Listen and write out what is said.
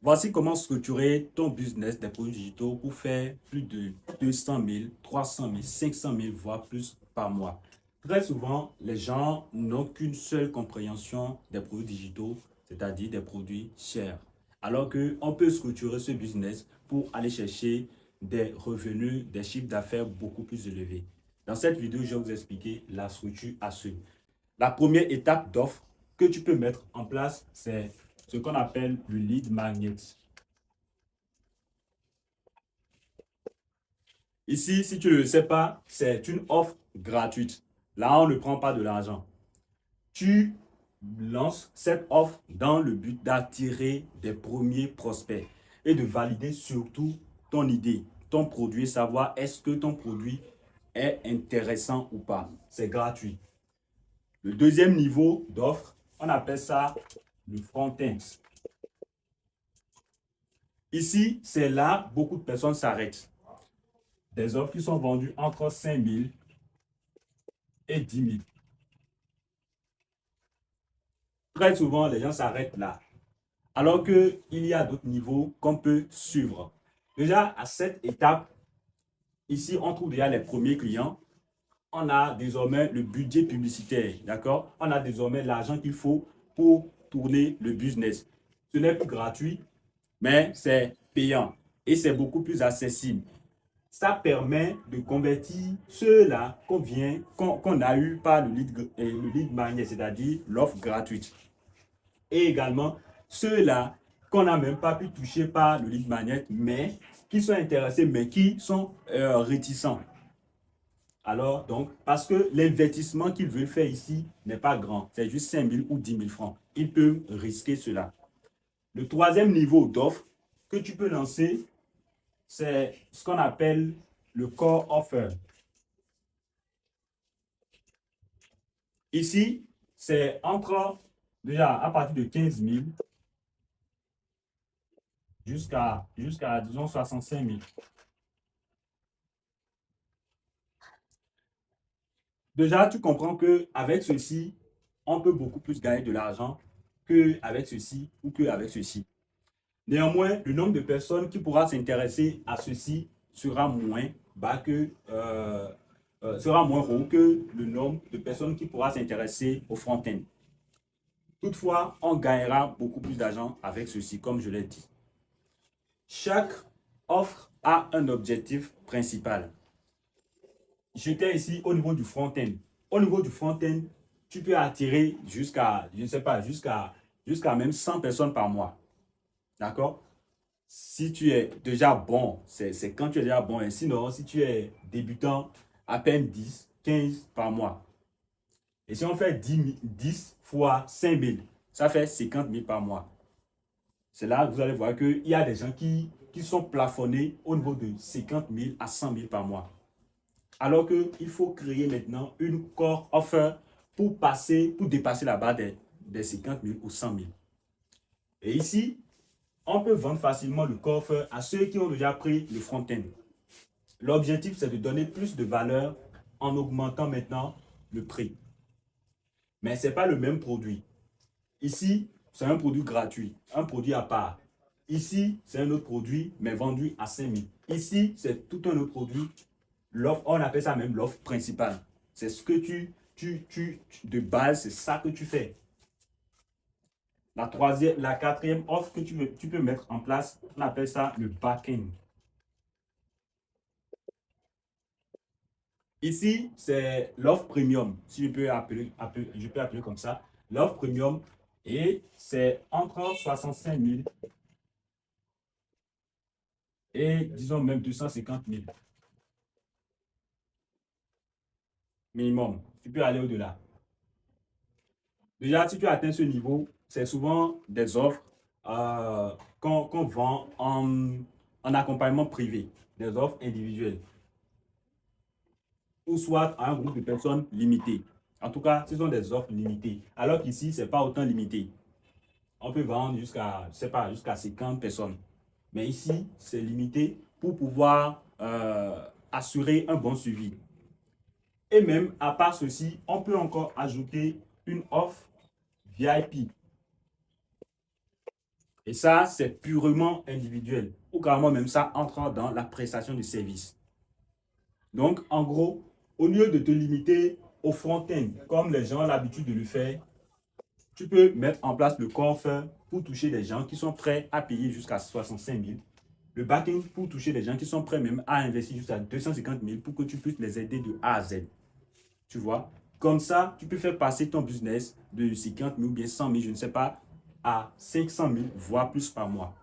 Voici comment structurer ton business des produits digitaux pour faire plus de 200 000, 300 000, 500 000, voire plus par mois. Très souvent, les gens n'ont qu'une seule compréhension des produits digitaux, c'est-à-dire des produits chers. Alors qu'on peut structurer ce business pour aller chercher des revenus, des chiffres d'affaires beaucoup plus élevés. Dans cette vidéo, je vais vous expliquer la structure à suivre. La première étape d'offre que tu peux mettre en place, c'est ce qu'on appelle le lead magnet. Ici, si tu ne le sais pas, c'est une offre gratuite. Là, on ne prend pas de l'argent. Tu lances cette offre dans le but d'attirer des premiers prospects et de valider surtout ton idée, ton produit, savoir est-ce que ton produit est intéressant ou pas. C'est gratuit. Le deuxième niveau d'offre, on appelle ça le front-end. Ici, c'est là beaucoup de personnes s'arrêtent. Des offres qui sont vendues entre 5 000 et 10 000. Très souvent, les gens s'arrêtent là. Alors qu'il y a d'autres niveaux qu'on peut suivre. Déjà, à cette étape, ici, on trouve déjà les premiers clients. On a désormais le budget publicitaire, d'accord? On a désormais l'argent qu'il faut pour tourner le business. Ce n'est plus gratuit, mais c'est payant et c'est beaucoup plus accessible. Ça permet de convertir ceux-là qu'on a eu par le lead magnet, c'est-à-dire l'offre gratuite. Et également ceux-là qu'on n'a même pas pu toucher par le lead magnet, mais qui sont intéressés, mais qui sont réticents. Alors, donc, parce que l'investissement qu'ils veulent faire ici n'est pas grand, c'est juste 5 000 ou 10 000 francs. Ils peuvent risquer cela. Le troisième niveau d'offre que tu peux lancer, c'est ce qu'on appelle le core offer. Ici, c'est entre, déjà, à partir de 15 000 jusqu'à disons, 65 000. Déjà, tu comprends qu'avec ceci, on peut beaucoup plus gagner de l'argent qu'avec ceci ou qu'avec ceci. Néanmoins, le nombre de personnes qui pourra s'intéresser à ceci sera moins bas sera moins haut que le nombre de personnes qui pourra s'intéresser au front-end. Toutefois, on gagnera beaucoup plus d'argent avec ceci, comme je l'ai dit. Chaque offre a un objectif principal. J'étais ici au niveau du front-end. Au niveau du front-end, tu peux attirer jusqu'à, je ne sais pas, jusqu'à même 100 personnes par mois. D'accord? Si tu es déjà bon, c'est quand tu es déjà bon. Et sinon, si tu es débutant, à peine 10, 15 par mois. Et si on fait 10 fois 5 000, ça fait 50 000 par mois. C'est là que vous allez voir qu'il y a des gens qui sont plafonnés au niveau de 50 000 à 100 000 par mois. Alors qu'il faut créer maintenant une core offer pour dépasser la barre des 50 000 ou 100 000. Et ici, on peut vendre facilement le core offer à ceux qui ont déjà pris le front-end. L'objectif, c'est de donner plus de valeur en augmentant maintenant le prix. Mais ce n'est pas le même produit. Ici, c'est un produit gratuit, un produit à part. Ici, c'est un autre produit, mais vendu à 5 000. Ici, c'est tout un autre produit. L'offre, on appelle ça même l'offre principale. C'est ce que de base, c'est ça que tu fais. La quatrième offre que tu peux mettre en place, on appelle ça le back-end. Ici, c'est l'offre premium, si je peux appeler comme ça. L'offre premium, et c'est entre 65 000 et disons même 250 000 minimum. Tu peux aller au-delà. Déjà, si tu atteins ce niveau, c'est souvent des offres qu'on vend en accompagnement privé, des offres individuelles, ou soit à un groupe de personnes limité. En tout cas, ce sont des offres limitées. Alors qu'ici, ce n'est pas autant limité. On peut vendre jusqu'à, je sais pas, jusqu'à 50 personnes. Mais ici, c'est limité pour pouvoir assurer un bon suivi. Et même, à part ceci, on peut encore ajouter une offre VIP. Et ça, c'est purement individuel. Ou carrément même ça entre dans la prestation de service. Donc, en gros, au lieu de te limiter au front-end, comme les gens ont l'habitude de le faire, tu peux mettre en place le core pour toucher des gens qui sont prêts à payer jusqu'à 65 000. Le back-end pour toucher des gens qui sont prêts même à investir jusqu'à 250 000 pour que tu puisses les aider de A à Z. Tu vois? Comme ça, tu peux faire passer ton business de 50 000 ou bien 100 000, je ne sais pas, à 500 000, voire plus par mois.